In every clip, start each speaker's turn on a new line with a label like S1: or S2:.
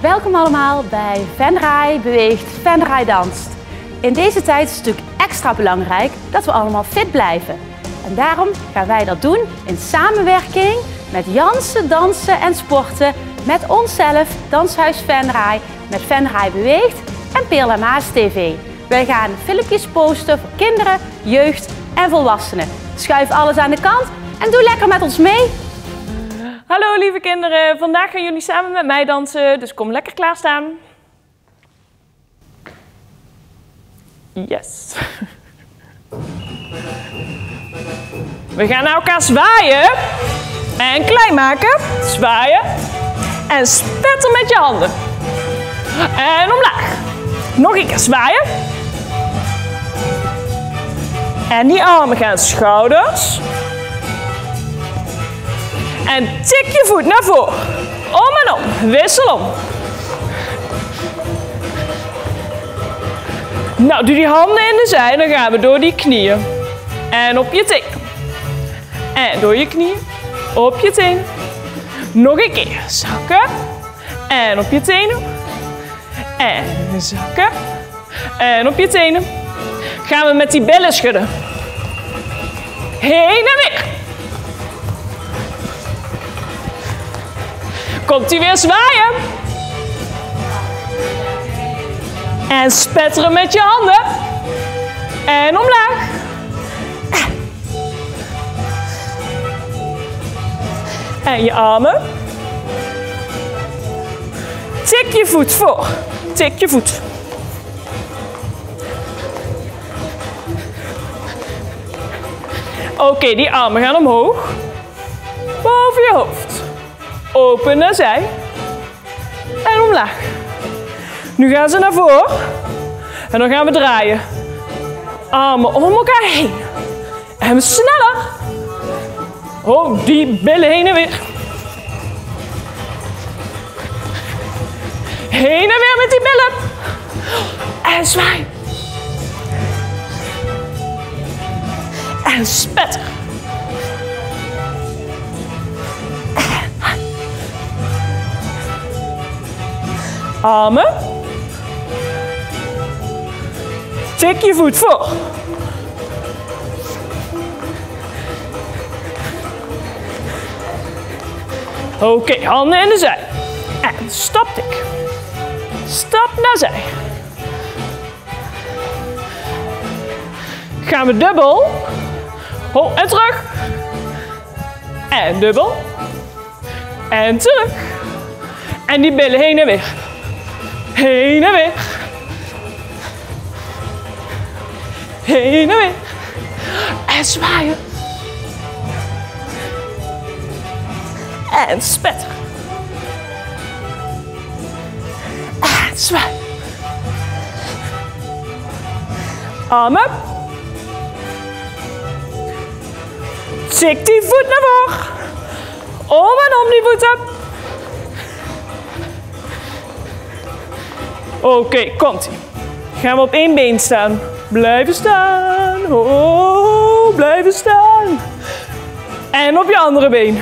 S1: Welkom allemaal bij Venray Beweegt, Venray Danst. In deze tijd is het natuurlijk extra belangrijk dat we allemaal fit blijven. En daarom gaan wij dat doen in samenwerking met Jansen Dansen en Sporten, met onszelf, Danshuis Venray, met Venray Beweegt en Perla Maas TV. Wij gaan filmpjes posten voor kinderen, jeugd en volwassenen. Schuif alles aan de kant en doe lekker met ons mee.
S2: Hallo lieve kinderen, vandaag gaan jullie samen met mij dansen, dus kom lekker klaarstaan. Yes. We gaan naar elkaar zwaaien en klein maken, zwaaien en spetter met je handen. En omlaag. Nog een keer zwaaien. En die armen gaan schouders. En tik je voet naar voren. Om en om. Wissel om. Nou, doe die handen in de zij. Dan gaan we door die knieën. En op je tenen. En door je knieën. Op je tenen. Nog een keer. Zakken. En op je tenen. En zakken. En op je tenen. Gaan we met die billen schudden. Heen en weer. Komt u weer zwaaien. En spetteren met je handen. En omlaag. En je armen. Tik je voet voor. Tik je voet. Oké, die armen gaan omhoog. Boven je hoofd. Open naar zij. En omlaag. Nu gaan ze naar voren. En dan gaan we draaien. Armen om elkaar heen. En sneller. Oh, die billen heen en weer. Heen en weer met die billen. En zwaai. En spetter. Armen. Tik je voet voor. Oké, handen in de zij. En staptik. Stap naar zij. Gaan we dubbel. Ho, en terug. En dubbel. En terug. En die billen heen en weer. Heen en weer. Heen en weer. En zwaaien. En spetter. En zwaaien. Armen. Tik die voet naar voren. Om en om die voeten. Oké, komt-ie. Gaan we op één been staan. Blijven staan. Oh, blijven staan. En op je andere been.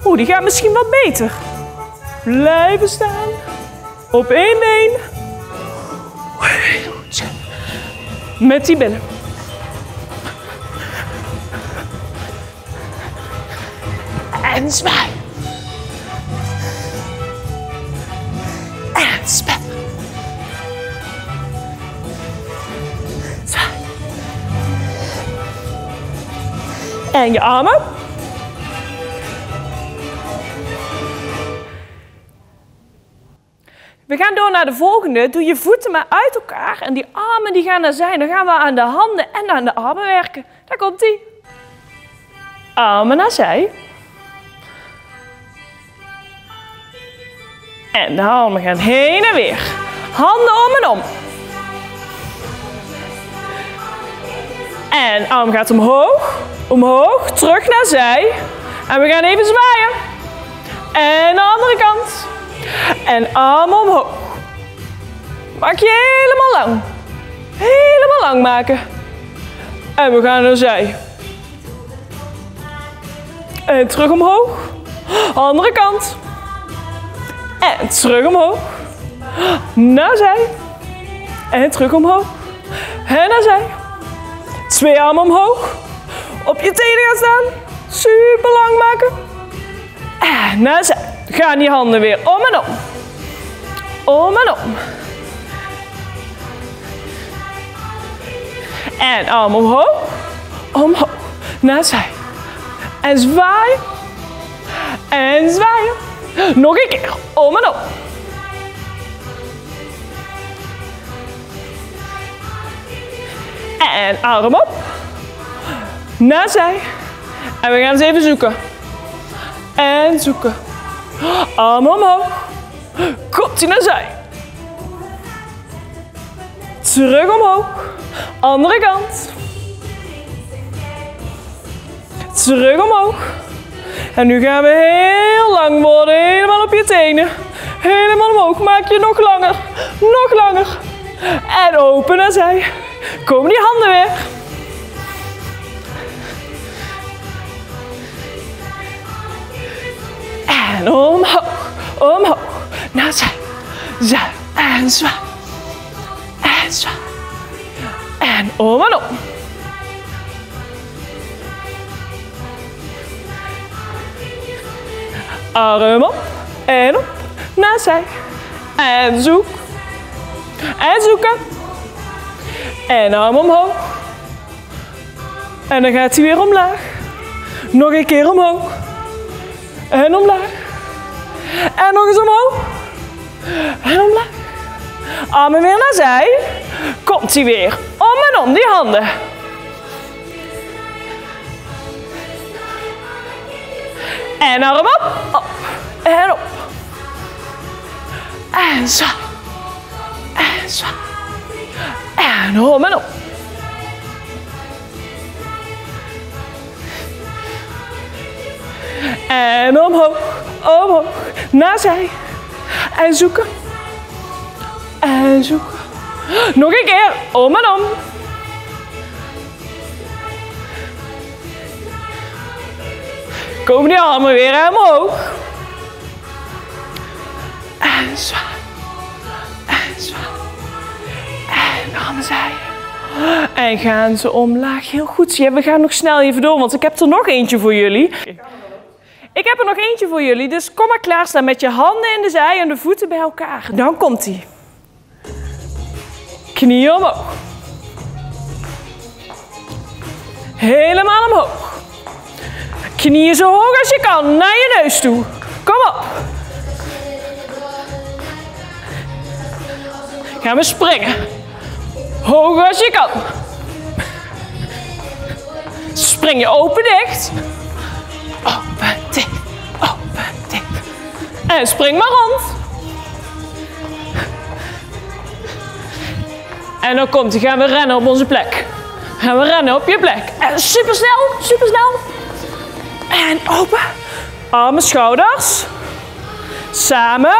S2: Oeh, die gaat misschien wat beter. Blijven staan. Op één been. Met die billen. En zwaai. En spetter. Zwaai. En je armen. We gaan door naar de volgende. Doe je voeten maar uit elkaar en die armen die gaan naar zij. Dan gaan we aan de handen en aan de armen werken. Daar komt ie. Armen naar zij. En de armen gaan heen en weer. Handen om en om. En arm gaat omhoog. Omhoog, terug naar zij. En we gaan even zwaaien. En de andere kant. En armen omhoog. Maak je helemaal lang. Helemaal lang maken. En we gaan naar zij. En terug omhoog. Andere kant. En terug omhoog. Naar zij. En terug omhoog. En naar zij. 2 armen omhoog. Op je tenen gaan staan. Super lang maken. En naar zij. Gaan die handen weer om en om. Om en om. En arm omhoog. Omhoog. Naar zij. En zwaaien. En zwaaien. Nog een keer. Om en om. En arm op. Naar zij. En we gaan eens even zoeken. En zoeken. Arm omhoog. Komt ie naar zij. Terug omhoog. Andere kant. Terug omhoog. En nu gaan we heel lang worden. Helemaal op je tenen. Helemaal omhoog. Maak je nog langer. Nog langer. En open naar zij. Komen die handen weer. En omhoog. Omhoog. Naar zij. Zij. En zwaai. En zwaai. En om en om. Arm op. En op. Naar zij. En zoek. En zoeken. En arm omhoog. En dan gaat hij weer omlaag. Nog een keer omhoog. En omlaag. En nog eens omhoog. En omlaag. Armen weer naar zij. Komt hij weer. Om en om die handen. En arm op. Op. En op. En zo. En zo. En om en op. En omhoog. Omhoog. Naar zij. En zoeken. En zoeken. Nog een keer. Om en om. Komen die armen weer omhoog. En zwaai. En zwaai. En armen zij. En gaan ze omlaag. Heel goed. We gaan nog snel even door, want ik heb er nog eentje voor jullie. Ik heb er nog eentje voor jullie, dus kom maar klaarstaan met je handen in de zij en de voeten bij elkaar. Dan komt ie. Knieën omhoog. Helemaal omhoog. Knieën zo hoog als je kan, naar je neus toe. Kom op. Gaan we springen. Hoog als je kan. Spring je open dicht. Open dicht. Open dicht. En spring maar rond. En dan gaan we rennen op onze plek. Gaan we rennen op je plek. En super snel, super snel. En open. Armen, schouders. Samen.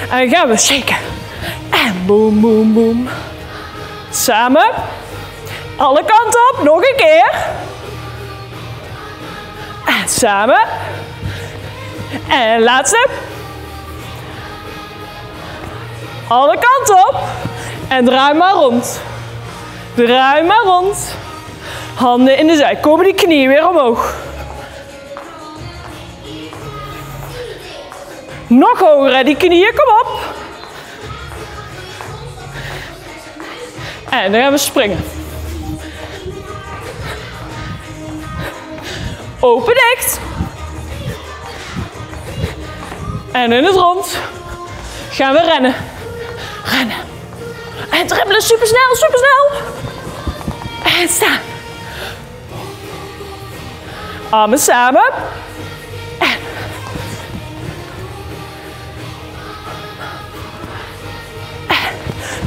S2: En dan gaan we shaken. En boom, boom, boom. Samen. Alle kanten op. Nog een keer. En samen. En laatste. Alle kanten op. En draai maar rond. Draai maar rond. Handen in de zij. Komen die knieën weer omhoog. Nog hoger, hè? Die knieën, kom op. En dan gaan we springen. Open dicht. En in het rond gaan we rennen. Rennen. En dribbelen, super snel, super snel. En staan. Armen samen. En.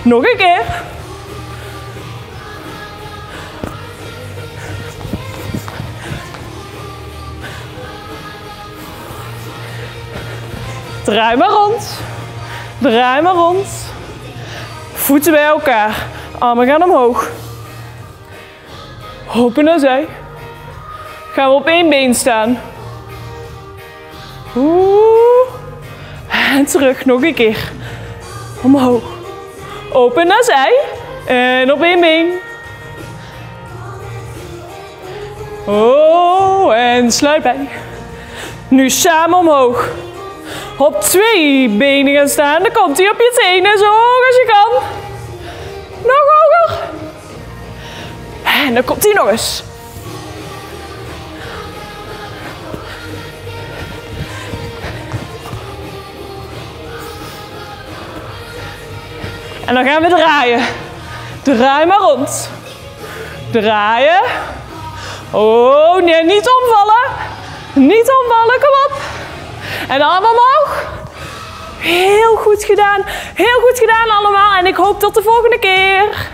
S2: Nog een keer. Draai maar rond. Draai maar rond. Voeten bij elkaar. Armen gaan omhoog. Open naar zij. Gaan we op één been staan. Oeh. En terug, nog een keer. Omhoog. Open naar zij. En op één been. Oh, en sluit bij. Nu samen omhoog. Op 2 benen gaan staan. Dan komt hij op je tenen, zo hoog als je kan. Nog hoger. En dan komt hij nog eens. En dan gaan we draaien. Draai maar rond. Draaien. Oh, nee, niet omvallen. Niet omvallen, kom op. En armen omhoog. Heel goed gedaan. Heel goed gedaan allemaal. En ik hoop tot de volgende keer.